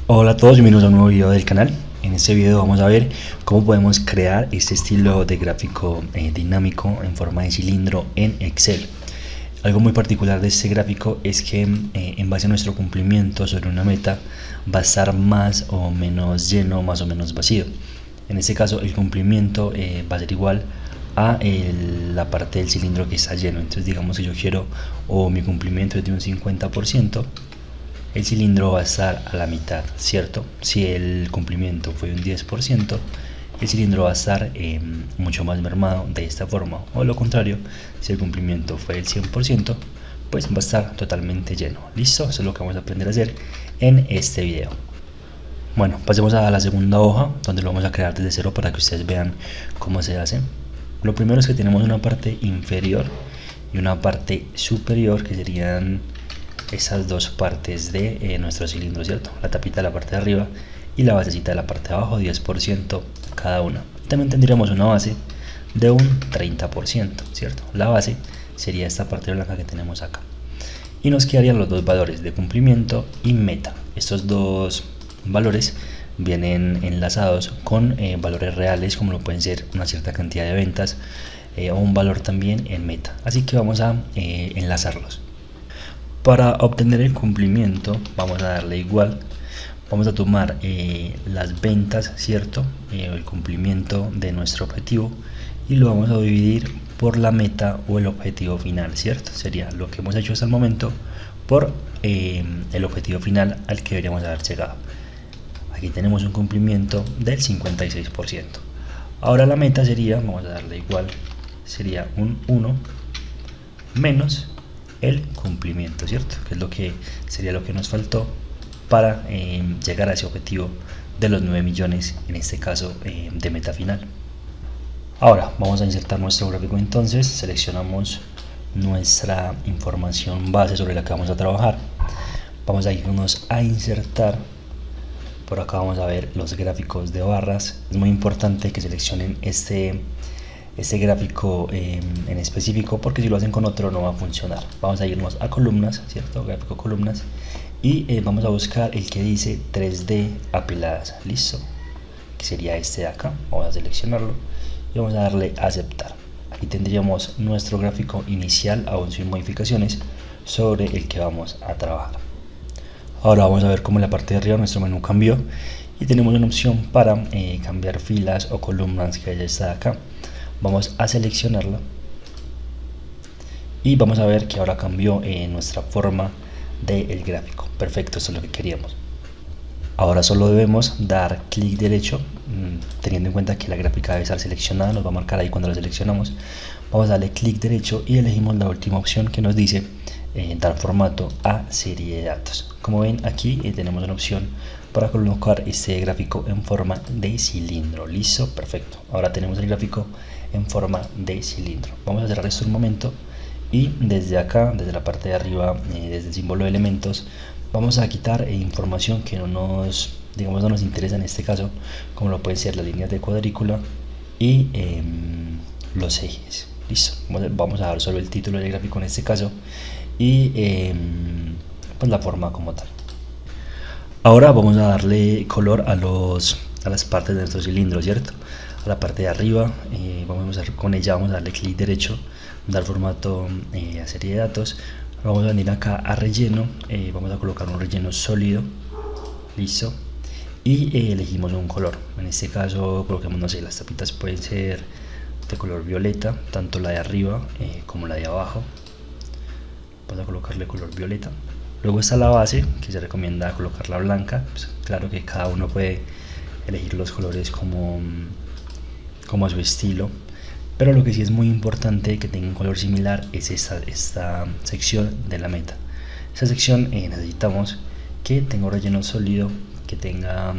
Hola a todos, bienvenidos a un nuevo video del canal. En este video vamos a ver cómo podemos crear este estilo de gráfico dinámico en forma de cilindro en Excel. Algo muy particular de este gráfico es que en base a nuestro cumplimiento sobre una meta va a estar más o menos lleno, más o menos vacío. En este caso el cumplimiento va a ser igual a la parte del cilindro que está lleno. Entonces digamos que yo quiero o mi cumplimiento es de un 50%, el cilindro va a estar a la mitad, ¿cierto? Si el cumplimiento fue un 10%, el cilindro va a estar mucho más mermado de esta forma. O lo contrario, si el cumplimiento fue el 100%, pues va a estar totalmente lleno. ¿Listo? Eso es lo que vamos a aprender a hacer en este video. Bueno, pasemos a la segunda hoja, donde lo vamos a crear desde cero para que ustedes vean cómo se hace. Lo primero es que tenemos una parte inferior y una parte superior, que serían esas dos partes de nuestro cilindro, ¿cierto? La tapita de la parte de arriba y la basecita de la parte de abajo, 10% cada una. También tendríamos una base de un 30%, ¿cierto? La base sería esta parte blanca que tenemos acá. Y nos quedarían los dos valores de cumplimiento y meta. Estos dos valores vienen enlazados con valores reales, como lo pueden ser una cierta cantidad de ventas o un valor también en meta. Así que vamos a enlazarlos. Para obtener el cumplimiento vamos a darle igual, vamos a tomar las ventas, ¿cierto? El cumplimiento de nuestro objetivo, y lo vamos a dividir por la meta o el objetivo final, ¿cierto? Sería lo que hemos hecho hasta el momento por el objetivo final al que deberíamos haber llegado. Aquí tenemos un cumplimiento del 56%. Ahora la meta sería, vamos a darle igual, sería un 1 menos el cumplimiento, ¿cierto? Que es lo que sería lo que nos faltó para llegar a ese objetivo de los 9 millones, en este caso de meta final. Ahora vamos a insertar nuestro gráfico. Entonces seleccionamos nuestra información base sobre la que vamos a trabajar. Vamos a irnos a insertar. Por acá vamos a ver los gráficos de barras. Es muy importante que seleccionen este gráfico en específico, porque si lo hacen con otro no va a funcionar. Vamos a irnos a columnas, ¿cierto? Gráfico columnas, y vamos a buscar el que dice 3D apiladas. Listo, que sería este de acá. Vamos a seleccionarlo y vamos a darle a aceptar. Aquí tendríamos nuestro gráfico inicial, aún sin modificaciones, sobre el que vamos a trabajar. Ahora vamos a ver cómo en la parte de arriba nuestro menú cambió y tenemos una opción para cambiar filas o columnas, que ya está acá. Vamos a seleccionarla y vamos a ver que ahora cambió nuestra forma del gráfico. Perfecto, eso es lo que queríamos. Ahora solo debemos dar clic derecho, teniendo en cuenta que la gráfica debe estar seleccionada, nos va a marcar ahí cuando la seleccionamos. Vamos a darle clic derecho y elegimos la última opción que nos dice dar formato a serie de datos. Como ven, aquí tenemos una opción para colocar este gráfico en forma de cilindro. Listo, perfecto. Ahora tenemos el gráfico en forma de cilindro. Vamos a cerrar esto un momento y desde acá, desde la parte de arriba, desde el símbolo de elementos, vamos a quitar información que no nos interesa en este caso, como lo pueden ser las líneas de cuadrícula y los ejes. Listo, vamos a dar solo el título del gráfico en este caso y pues la forma como tal. Ahora vamos a darle color a las partes de nuestro cilindro, ¿cierto? A la parte de arriba, con ella vamos a darle clic derecho, dar formato a serie de datos. Vamos a venir acá a relleno, vamos a colocar un relleno sólido. Listo, y elegimos un color. En este caso coloquemos, no sé, las tapitas pueden ser de color violeta, tanto la de arriba como la de abajo. Vamos a colocarle color violeta. Luego está la base, que se recomienda colocarla blanca. Pues claro que cada uno puede elegir los colores como a su estilo, pero lo que sí es muy importante que tenga un color similar es esta sección de la meta. Esta sección necesitamos que tenga un relleno sólido, que tenga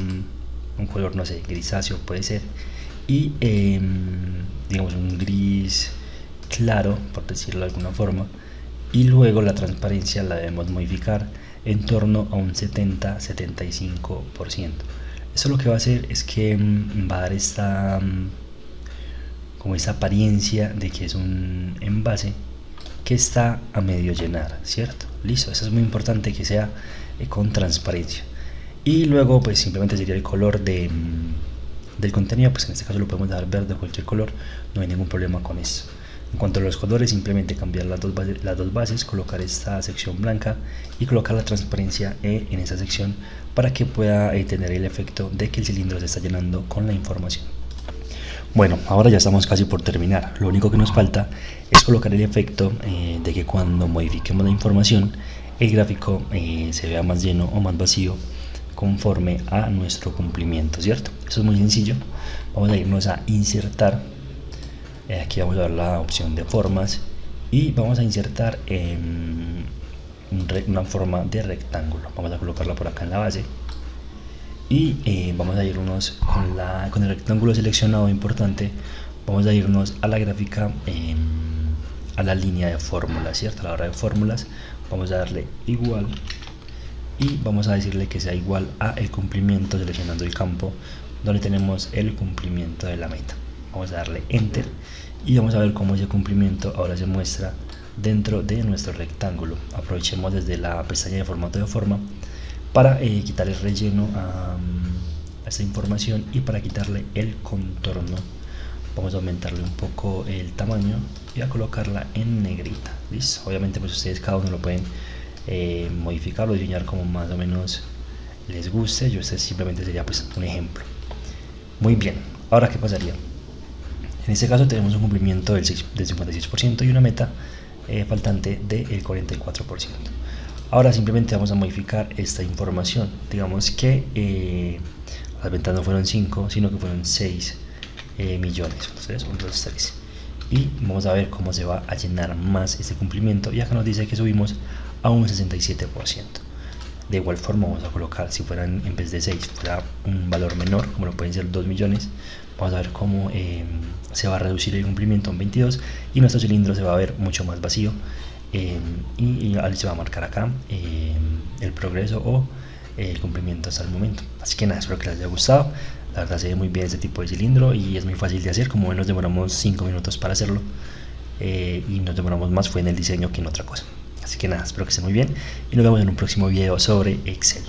un color, no sé, grisáceo puede ser, y digamos un gris claro, por decirlo de alguna forma. Y luego la transparencia la debemos modificar en torno a un 70-75%. Eso lo que va a hacer es que va a dar como esa apariencia de que es un envase que está a medio llenar, ¿cierto? Listo, eso es muy importante, que sea con transparencia. Y luego pues simplemente sería el color del contenido, pues en este caso lo podemos dejar verde o cualquier color, no hay ningún problema con eso. En cuanto a los colores, simplemente cambiar las dos bases, colocar esta sección blanca y colocar la transparencia en esa sección para que pueda tener el efecto de que el cilindro se está llenando con la información. Bueno, ahora ya estamos casi por terminar. Lo único que nos falta es colocar el efecto de que cuando modifiquemos la información, el gráfico se vea más lleno o más vacío conforme a nuestro cumplimiento, ¿cierto? Eso es muy sencillo. Vamos a irnos a insertar. Aquí vamos a ver la opción de formas y vamos a insertar una forma de rectángulo. Vamos a colocarla por acá en la base y vamos a irnos con el rectángulo seleccionado. Importante, vamos a irnos a la gráfica, a la línea de fórmulas, ¿cierto? A la hora de fórmulas vamos a darle igual y vamos a decirle que sea igual a el cumplimiento, seleccionando el campo donde tenemos el cumplimiento de la meta. Vamos a darle enter y vamos a ver cómo ese cumplimiento ahora se muestra dentro de nuestro rectángulo. Aprovechemos desde la pestaña de formato de forma para quitar el relleno a esta información y para quitarle el contorno. Vamos a aumentarle un poco el tamaño y a colocarla en negrita. ¿Listo? Obviamente pues ustedes cada uno lo pueden modificar o diseñar como más o menos les guste. Yo este simplemente sería pues un ejemplo. Muy bien, ahora ¿qué pasaría? En este caso tenemos un cumplimiento del 56% y una meta faltante del 44%. Ahora simplemente vamos a modificar esta información. Digamos que las ventas no fueron 5, sino que fueron 6 millones. Entonces, 1, 2, 3. Y vamos a ver cómo se va a llenar más este cumplimiento. Y acá nos dice que subimos a un 67%. De igual forma vamos a colocar, si fueran en vez de 6, fuera un valor menor, como lo pueden ser 2 millones, vamos a ver cómo se va a reducir el cumplimiento en 22 y nuestro cilindro se va a ver mucho más vacío. Y se va a marcar acá el progreso o el cumplimiento hasta el momento. Así que nada, espero que les haya gustado. La verdad se ve muy bien este tipo de cilindro y es muy fácil de hacer. Como ven, nos demoramos 5 minutos para hacerlo y nos demoramos más fue en el diseño que en otra cosa. Así que nada, espero que estén muy bien y nos vemos en un próximo video sobre Excel.